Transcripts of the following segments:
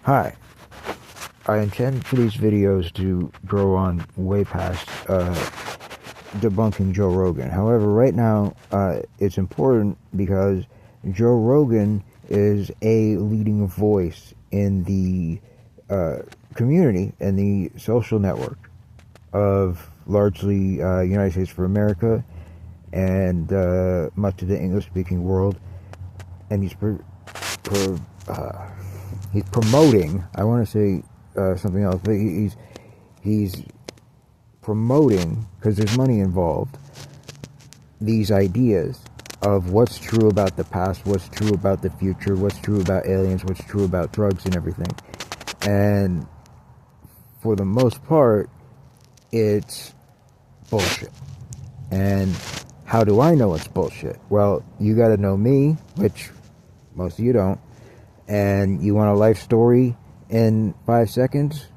Hi. I intend for these videos to grow on way past debunking Joe Rogan. However, right now, it's important because Joe Rogan is a leading voice in the community and the social network of largely United States of America and much of the English-speaking world. And he's promoting, I want to say something else, but he's promoting, because there's money involved, these ideas of what's true about the past, what's true about the future, what's true about aliens, what's true about drugs and everything. And for the most part, it's bullshit. And how do I know it's bullshit? Well, you got to know me, which most of you don't. And you want a life story in 5 seconds?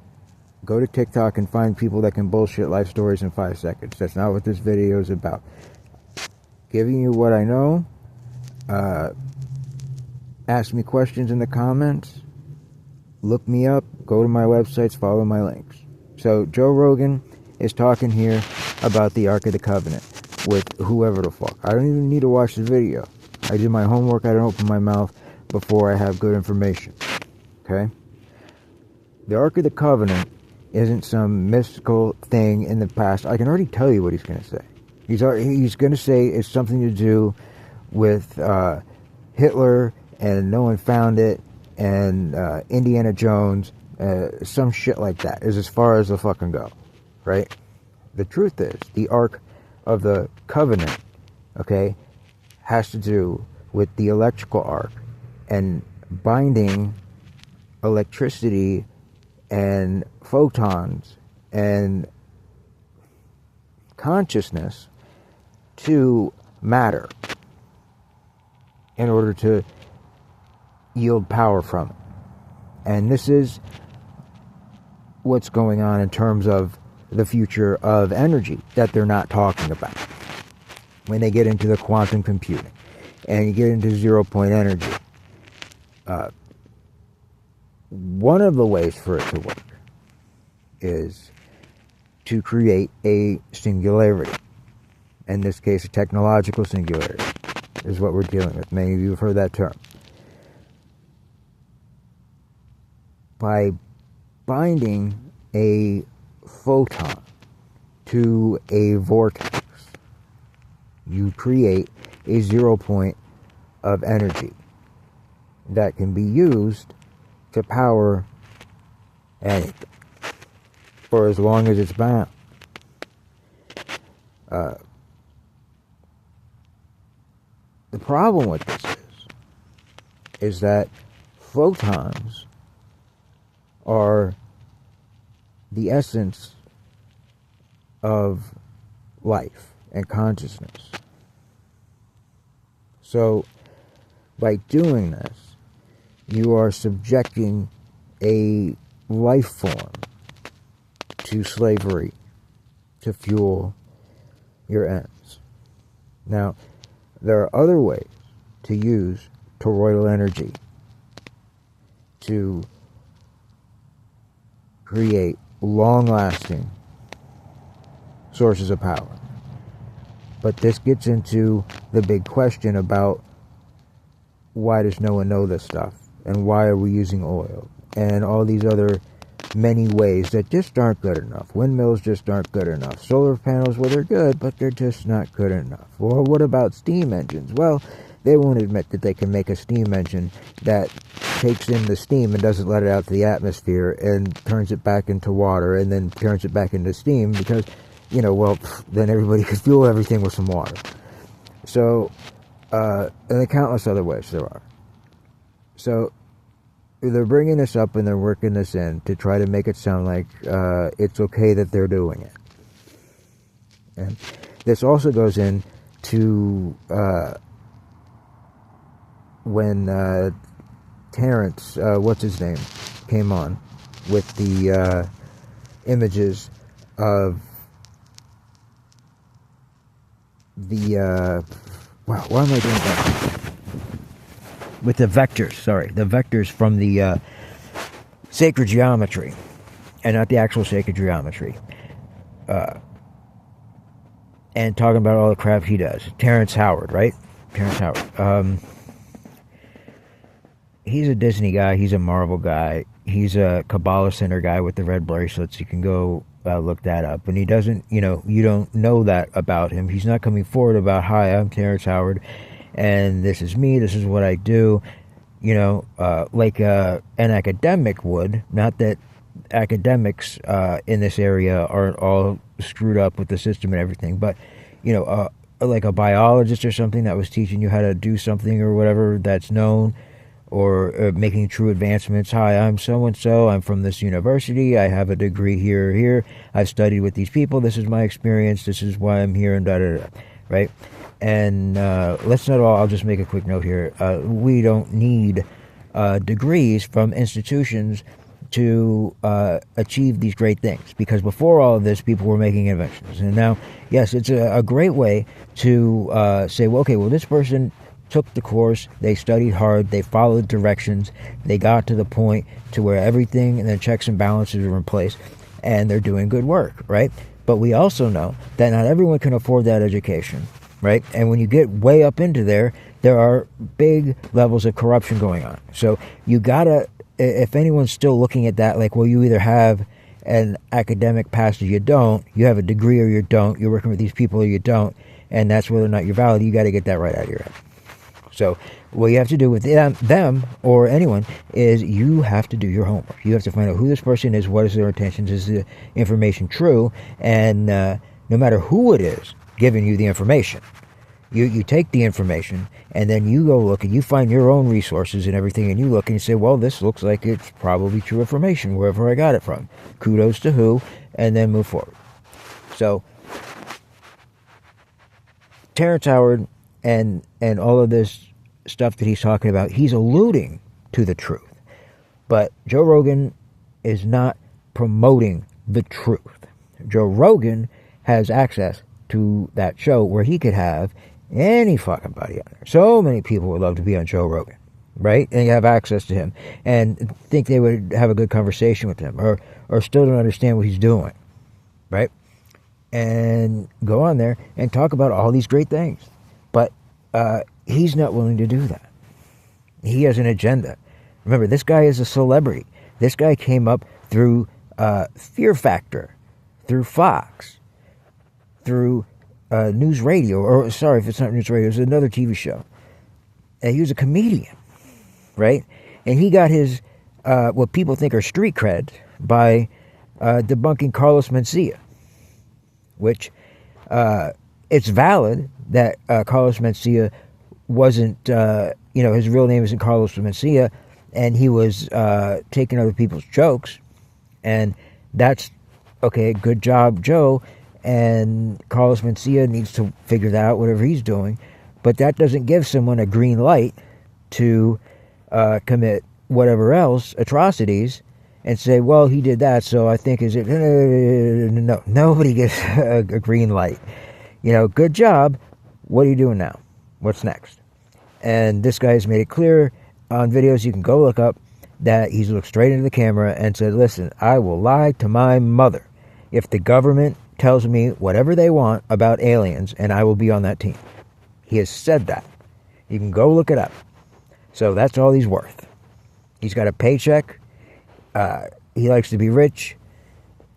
Go to TikTok and find people that can bullshit life stories in 5 seconds. That's not what this video is about. Giving you what I know. Ask me questions in the comments. Look me up. Go to my websites. Follow my links. So Joe Rogan is talking here about the Ark of the Covenant with whoever the fuck. I don't even need to watch the video. I do my homework. I don't open my mouth before I have good information. Okay? The Ark of the Covenant isn't some mystical thing in the past. I can already tell you what he's going to say. He's going to say it's something to do with Hitler and no one found it and Indiana Jones, some shit like that is as far as the fucking go, right? The truth is, the Ark of the Covenant, okay, has to do with the electrical arc and binding electricity and photons and consciousness to matter in order to yield power from it. And this is what's going on in terms of the future of energy that they're not talking about when they get into the quantum computing and you get into 0-point energy. One of the ways for it to work is to create a singularity. In this case, a technological singularity is what we're dealing with. Many of you have heard that term. By binding a photon to a vortex, you create a 0 point of energy that can be used to power anything for as long as it's bound. The problem with this is that photons are the essence of life and consciousness. So, by doing this, you are subjecting a life form to slavery to fuel your ends. Now, there are other ways to use toroidal energy to create long-lasting sources of power. But this gets into the big question about why does no one know this stuff? And why are we using oil? And all these other many ways that just aren't good enough. Windmills just aren't good enough. Solar panels, well, they're good, but they're just not good enough. Well, what about steam engines? Well, they won't admit that they can make a steam engine that takes in the steam and doesn't let it out to the atmosphere and turns it back into water and then turns it back into steam because, you know, well, then everybody could fuel everything with some water. So, and the countless other ways there are. So, they're bringing this up and they're working this in to try to make it sound like it's okay that they're doing it. And this also goes in to when Terrence, what's his name, came on with the images of the wow, why am I doing that? With the vectors, sorry, the vectors from the sacred geometry, and not the actual sacred geometry. And talking about all the crap he does. Terrence Howard, right? Terrence Howard. He's a Disney guy. He's a Marvel guy. He's a Kabbalah Center guy with the red bracelets. You can go look that up. And he doesn't, you don't know that about him. He's not coming forward about, hi, I'm Terrence Howard, and this is me, this is what I do, like an academic would. Not that academics in this area aren't all screwed up with the system and everything, but, like a biologist or something that was teaching you how to do something or whatever that's known, or making true advancements. Hi, I'm so-and-so, I'm from this university, I have a degree here, I've studied with these people, this is my experience, this is why I'm here, and da-da-da, right? And let's not all, I'll just make a quick note here, we don't need degrees from institutions to achieve these great things, because before all of this, people were making inventions. And now, yes, it's a great way to say, well, okay, well, this person took the course, they studied hard, they followed directions, they got to the point to where everything and the checks and balances are in place, and they're doing good work, right? But we also know that not everyone can afford that education, right? And when you get way up into there are big levels of corruption going on. So you gotta, if anyone's still looking at that, like, well, you either have an academic past or you don't, you have a degree or you don't, you're working with these people or you don't, and that's whether or not you're valid, you got to get that right out of your head. So what you have to do with them or anyone is you have to do your homework. You have to find out who this person is, what is their intentions, is the information true, and no matter who it is giving you the information, you take the information and then you go look and you find your own resources and everything, and you look and you say, well, this looks like it's probably true information wherever I got it from. Kudos to who, and then move forward. So Terrence Howard and all of this stuff that he's talking about, he's alluding to the truth. But Joe Rogan is not promoting the truth. Joe Rogan has access to that show where he could have any fucking body on there. So many people would love to be on Joe Rogan, right? And you have access to him and think they would have a good conversation with him, or still don't understand what he's doing, right? And go on there and talk about all these great things. But he's not willing to do that. He has an agenda. Remember, this guy is a celebrity. This guy came up through Fear Factor, through Fox, through news radio, or sorry if it's not news radio, it's another TV show. And he was a comedian, right? And he got his, what people think are street cred by debunking Carlos Mencia, which it's valid that Carlos Mencia wasn't, his real name isn't Carlos Mencia, and he was taking other people's jokes, and that's, okay, good job, Joe, and Carlos Mencia needs to figure that out, whatever he's doing, but that doesn't give someone a green light to commit whatever else, atrocities, and say, well, he did that, so I think is it, no, nobody gets a green light. Good job, what are you doing now? What's next? And this guy has made it clear on videos you can go look up that he's looked straight into the camera and said, listen, I will lie to my mother if the government tells me whatever they want about aliens, and I will be on that team. He has said that. You can go look it up. So that's all he's worth. He's got a paycheck. He likes to be rich,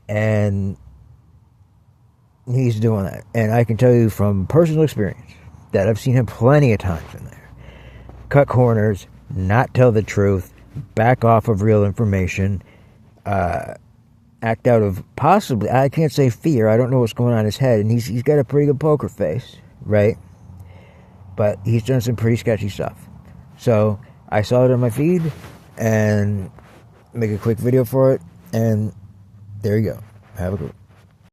and he's doing that. And I can tell you from personal experience that I've seen him plenty of times in there cut corners, not tell the truth, back off of real information, act out of possibly, I can't say fear, I don't know what's going on in his head, and he's got a pretty good poker face, right? But he's done some pretty sketchy stuff. So I saw it on my feed and make a quick video for it, and there you go. Have a good one.